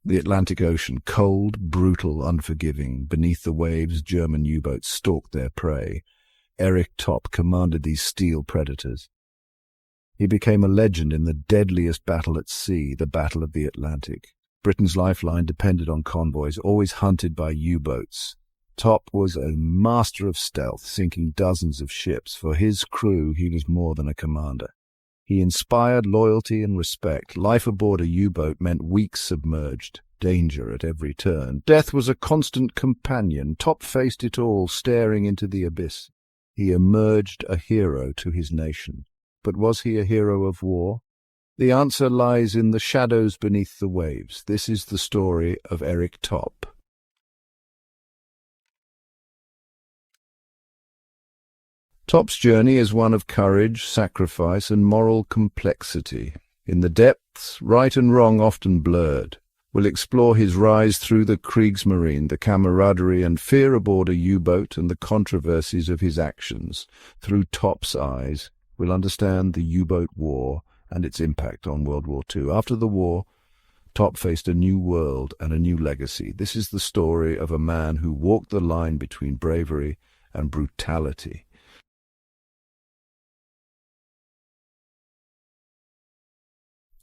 The Atlantic Ocean, cold, brutal, unforgiving. Beneath the waves, German U-boats stalked their prey. Erich Topp commanded these steel predators. He became a legend in the deadliest battle at sea, the Battle of the Atlantic. Britain's lifeline depended on convoys, always hunted by U-boats. Topp was a master of stealth, sinking dozens of ships. For his crew, he was more than a commander. He inspired loyalty and respect. Life aboard a U-boat meant weeks submerged, danger at every turn. Death was a constant companion. Topp faced it all, staring into the abyss. He emerged a hero to his nation. But was he a hero of war? The answer lies in the shadows beneath the waves. This is the story of Erich Topp. Topp's journey is one of courage, sacrifice, and moral complexity. In the depths, right and wrong often blurred. We'll explore his rise through the Kriegsmarine, the camaraderie and fear aboard a U-boat, and the controversies of his actions. Through Topp's eyes, we'll understand the U-boat war and its impact on World War II. After the war, Topp faced a new world and a new legacy. This is the story of a man who walked the line between bravery and brutality.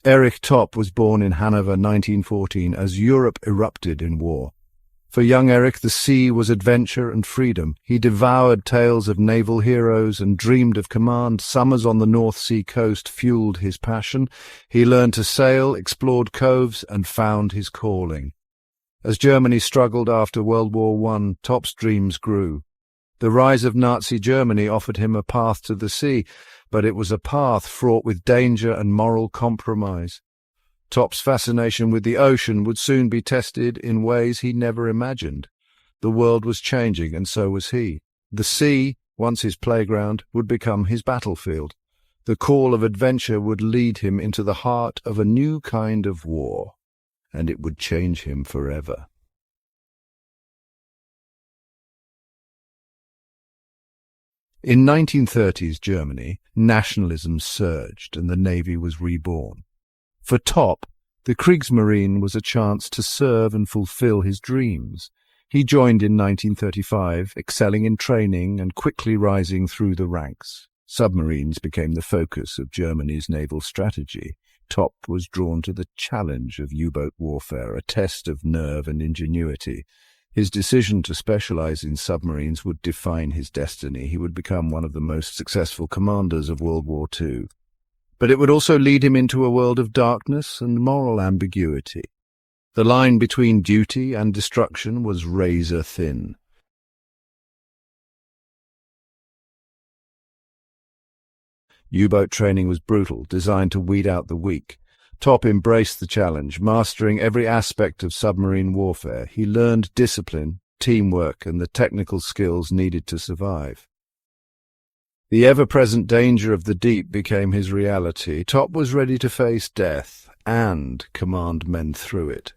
Erich Topp was born in Hanover 1914 as Europe erupted in war. For young Erich, the sea was adventure and freedom. He devoured tales of naval heroes and dreamed of command. Summers on the North Sea coast fueled his passion. He learned to sail, explored coves, and found his calling. As Germany struggled after World War I, Topp's dreams grew. The rise of Nazi Germany offered him a path to the sea, but it was a path fraught with danger and moral compromise. Topp's fascination with the ocean would soon be tested in ways he never imagined. The world was changing, and so was he. The sea, once his playground, would become his battlefield. The call of adventure would lead him into the heart of a new kind of war, and it would change him forever. In 1930s Germany, nationalism surged and the Navy was reborn. For Topp, the Kriegsmarine was a chance to serve and fulfill his dreams. He joined in 1935, excelling in training and quickly rising through the ranks. Submarines became the focus of Germany's naval strategy. Topp was drawn to the challenge of U-boat warfare, a test of nerve and ingenuity. His decision to specialize in submarines would define his destiny. He would become one of the most successful commanders of World War II. But it would also lead him into a world of darkness and moral ambiguity. The line between duty and destruction was razor thin. U-boat training was brutal, designed to weed out the weak. Topp embraced the challenge, mastering every aspect of submarine warfare. He learned discipline, teamwork, and the technical skills needed to survive. The ever-present danger of the deep became his reality. Topp was ready to face death and command men through it.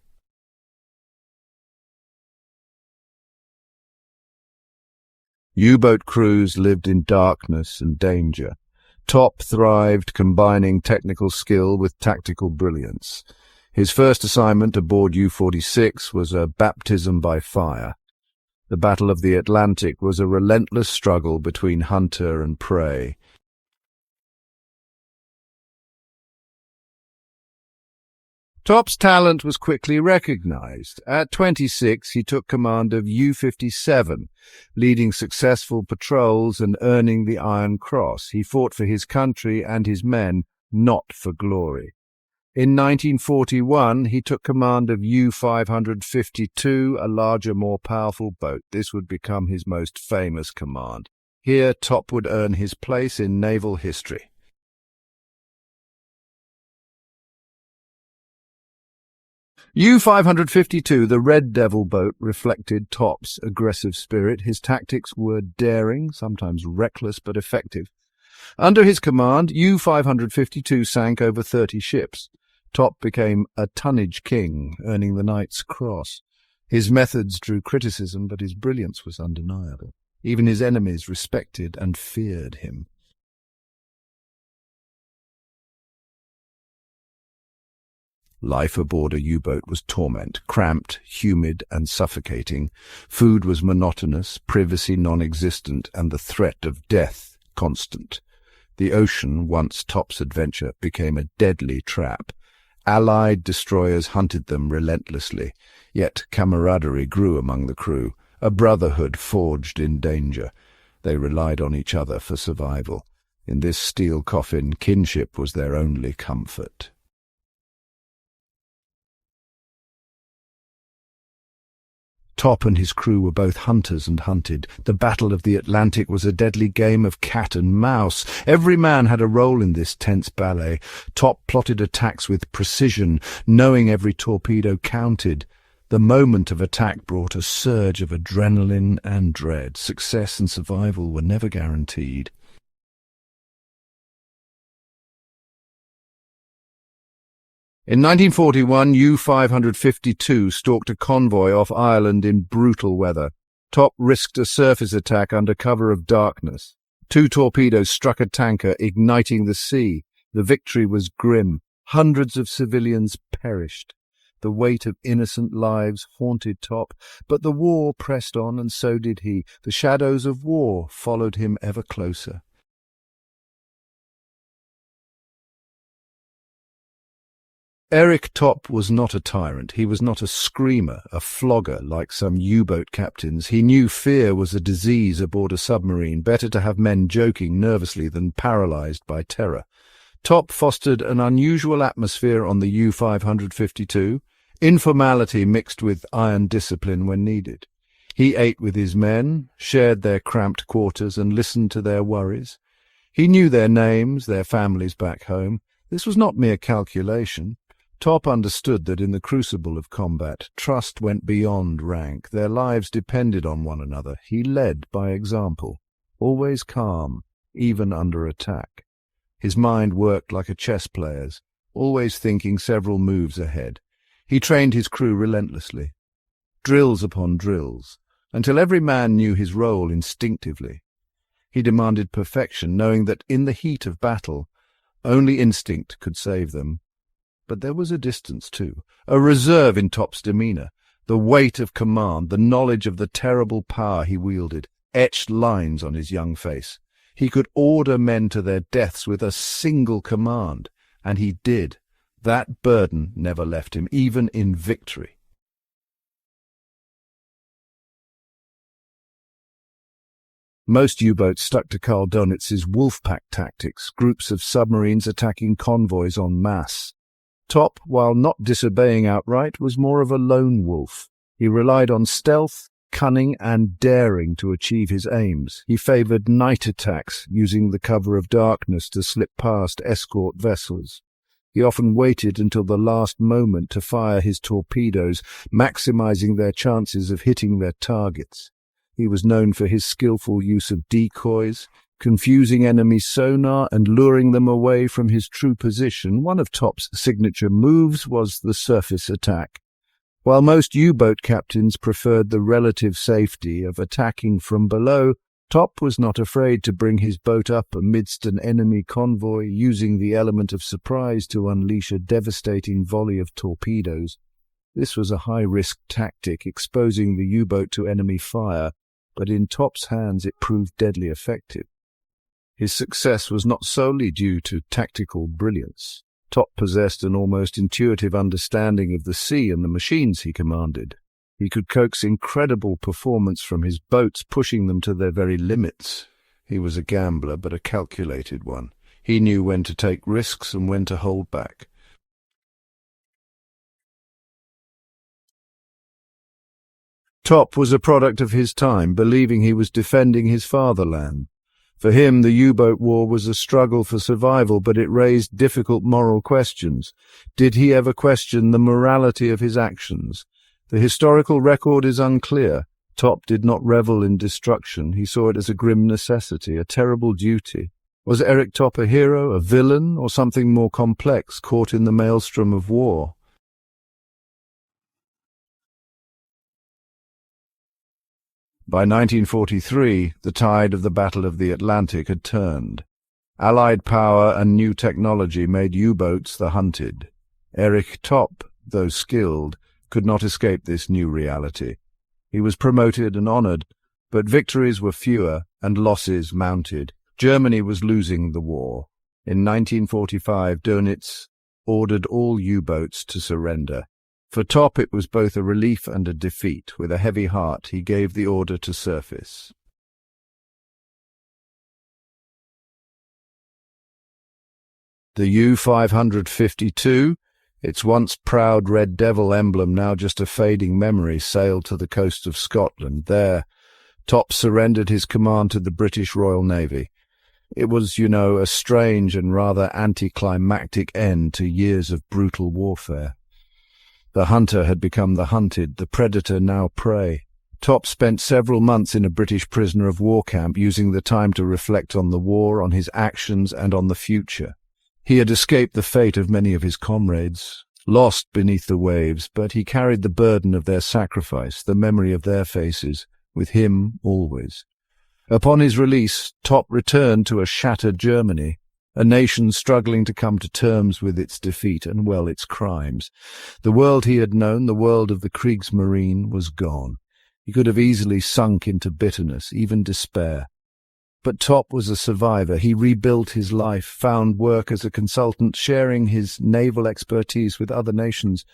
U-boat crews lived in darkness and danger. Topp thrived, combining technical skill with tactical brilliance. His first assignment aboard U-46 was a baptism by fire. The Battle of the Atlantic was a relentless struggle between hunter and prey. Topp's talent was quickly recognized. At 26, he took command of U-57, leading successful patrols and earning the Iron Cross. He fought for his country and his men, not for glory. In 1941, he took command of U-552, a larger, more powerful boat. This would become his most famous command. Here, Topp would earn his place in naval history. U-552, the Red Devil boat, reflected Topp's aggressive spirit. His tactics were daring, sometimes reckless, but effective. Under his command, U-552 sank over 30 ships. Topp became a tonnage king, earning the Knight's Cross. His methods drew criticism, but his brilliance was undeniable. Even his enemies respected and feared him. Life aboard a U-boat was torment, cramped, humid, and suffocating. Food was monotonous, privacy non-existent, and the threat of death constant. The ocean, once Topp's adventure, became a deadly trap. Allied destroyers hunted them relentlessly, yet camaraderie grew among the crew, a brotherhood forged in danger. They relied on each other for survival. In this steel coffin, kinship was their only comfort. Topp and his crew were both hunters and hunted. The Battle of the Atlantic was a deadly game of cat and mouse. Every man had a role in this tense ballet. Topp plotted attacks with precision, knowing every torpedo counted. The moment of attack brought a surge of adrenaline and dread. Success and survival were never guaranteed. In 1941, U-552 stalked a convoy off Ireland in brutal weather. Topp risked a surface attack under cover of darkness. 2 torpedoes struck a tanker, igniting the sea. The victory was grim. Hundreds of civilians perished. The weight of innocent lives haunted Topp, but the war pressed on, and so did he. The shadows of war followed him ever closer. Erich Topp was not a tyrant. He was not a screamer, a flogger like some U-boat captains. He knew fear was a disease aboard a submarine. Better to have men joking nervously than paralyzed by terror. Topp fostered an unusual atmosphere on the U-552, informality mixed with iron discipline when needed. He ate with his men, shared their cramped quarters, and listened to their worries. He knew their names, their families back home. This was not mere calculation. Topp understood that in the crucible of combat, trust went beyond rank. Their lives depended on one another. He led by example, always calm, even under attack. His mind worked like a chess player's, always thinking several moves ahead. He trained his crew relentlessly, drills upon drills, until every man knew his role instinctively. He demanded perfection, knowing that in the heat of battle, only instinct could save them. But there was a distance, too, a reserve in Topp's demeanour. The weight of command, the knowledge of the terrible power he wielded, etched lines on his young face. He could order men to their deaths with a single command, and he did. That burden never left him, even in victory. Most U-boats stuck to Karl Donitz's wolf-pack tactics, groups of submarines attacking convoys en masse. Topp, while not disobeying outright, was more of a lone wolf. He relied on stealth, cunning, and daring to achieve his aims. He favoured night attacks, using the cover of darkness to slip past escort vessels. He often waited until the last moment to fire his torpedoes, maximising their chances of hitting their targets. He was known for his skillful use of decoys, confusing enemy sonar and luring them away from his true position. One of Topp's signature moves was the surface attack. While most U-boat captains preferred the relative safety of attacking from below, Topp was not afraid to bring his boat up amidst an enemy convoy, using the element of surprise to unleash a devastating volley of torpedoes. This was a high-risk tactic, exposing the U-boat to enemy fire, but in Topp's hands it proved deadly effective. His success was not solely due to tactical brilliance. Topp possessed an almost intuitive understanding of the sea and the machines he commanded. He could coax incredible performance from his boats, pushing them to their very limits. He was a gambler, but a calculated one. He knew when to take risks and when to hold back. Topp was a product of his time, believing he was defending his fatherland. For him, the U-boat war was a struggle for survival, but it raised difficult moral questions. Did he ever question the morality of his actions? The historical record is unclear. Topp did not revel in destruction. He saw it as a grim necessity, a terrible duty. Was Erich Topp a hero, a villain, or something more complex, caught in the maelstrom of war? By 1943, the tide of the Battle of the Atlantic had turned. Allied power and new technology made U-boats the hunted. Erich Topp, though skilled, could not escape this new reality. He was promoted and honoured, but victories were fewer and losses mounted. Germany was losing the war. In 1945, Dönitz ordered all U-boats to surrender. For Topp, it was both a relief and a defeat. With a heavy heart, he gave the order to surface. The U-552, its once proud Red Devil emblem now just a fading memory, sailed to the coast of Scotland. There, Topp surrendered his command to the British Royal Navy. It was, a strange and rather anticlimactic end to years of brutal warfare. The hunter had become the hunted, the predator now prey. Topp spent several months in a British prisoner of war camp, using the time to reflect on the war, on his actions, and on the future. He had escaped the fate of many of his comrades, lost beneath the waves, but he carried the burden of their sacrifice, the memory of their faces, with him always. Upon his release, Topp returned to a shattered Germany, a nation struggling to come to terms with its defeat and, its crimes. The world he had known, the world of the Kriegsmarine, was gone. He could have easily sunk into bitterness, even despair. But Topp was a survivor. He rebuilt his life, found work as a consultant, sharing his naval expertise with other nations.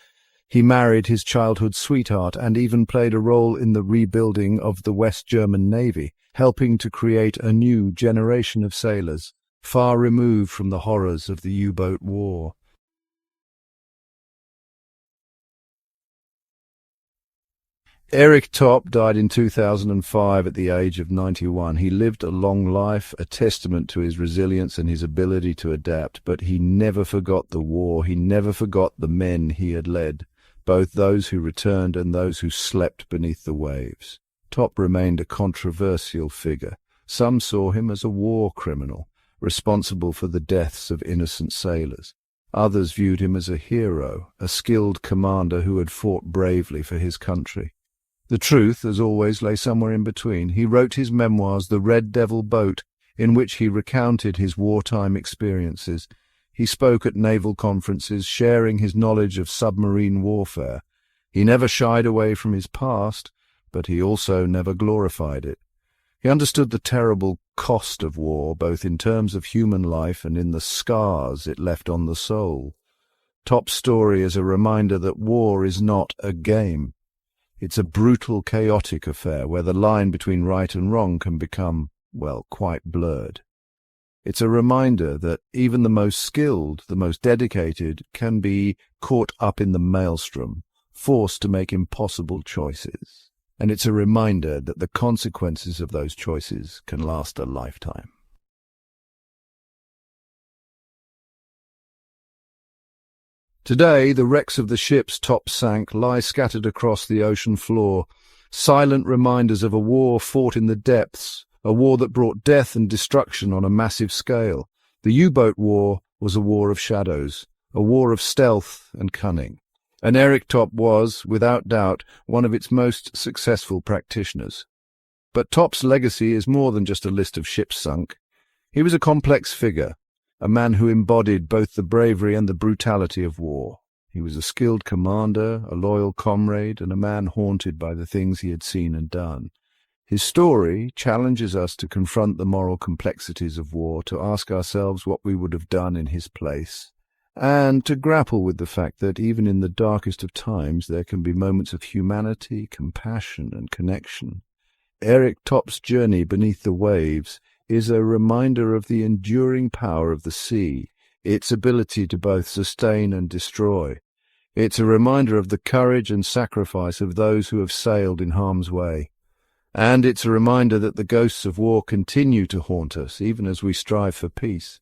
He married his childhood sweetheart and even played a role in the rebuilding of the West German Navy, helping to create a new generation of sailors, far removed from the horrors of the U-boat war. Erich Topp died in 2005 at the age of 91. He lived a long life, a testament to his resilience and his ability to adapt, but he never forgot the war. He never forgot the men he had led, both those who returned and those who slept beneath the waves. Topp remained a controversial figure. Some saw him as a war criminal, responsible for the deaths of innocent sailors. Others viewed him as a hero, a skilled commander who had fought bravely for his country. The truth, as always, lay somewhere in between. He wrote his memoirs, The Red Devil Boat, in which he recounted his wartime experiences. He spoke at naval conferences, sharing his knowledge of submarine warfare. He never shied away from his past, but he also never glorified it. He understood the terrible cost of war, both in terms of human life and in the scars it left on the soul. Topp's story is a reminder that war is not a game. It's a brutal, chaotic affair where the line between right and wrong can become, quite blurred. It's a reminder that even the most skilled, the most dedicated, can be caught up in the maelstrom, forced to make impossible choices. And it's a reminder that the consequences of those choices can last a lifetime. Today, the wrecks of the ships Topp sank lie scattered across the ocean floor, silent reminders of a war fought in the depths, a war that brought death and destruction on a massive scale. The U-boat war was a war of shadows, a war of stealth and cunning. And Erich Topp was, without doubt, one of its most successful practitioners. But Topp's legacy is more than just a list of ships sunk. He was a complex figure, a man who embodied both the bravery and the brutality of war. He was a skilled commander, a loyal comrade, and a man haunted by the things he had seen and done. His story challenges us to confront the moral complexities of war, to ask ourselves what we would have done in his place, and to grapple with the fact that even in the darkest of times there can be moments of humanity, compassion, and connection. Erich Topp's journey beneath the waves is a reminder of the enduring power of the sea, its ability to both sustain and destroy. It's a reminder of the courage and sacrifice of those who have sailed in harm's way. And it's a reminder that the ghosts of war continue to haunt us, even as we strive for peace.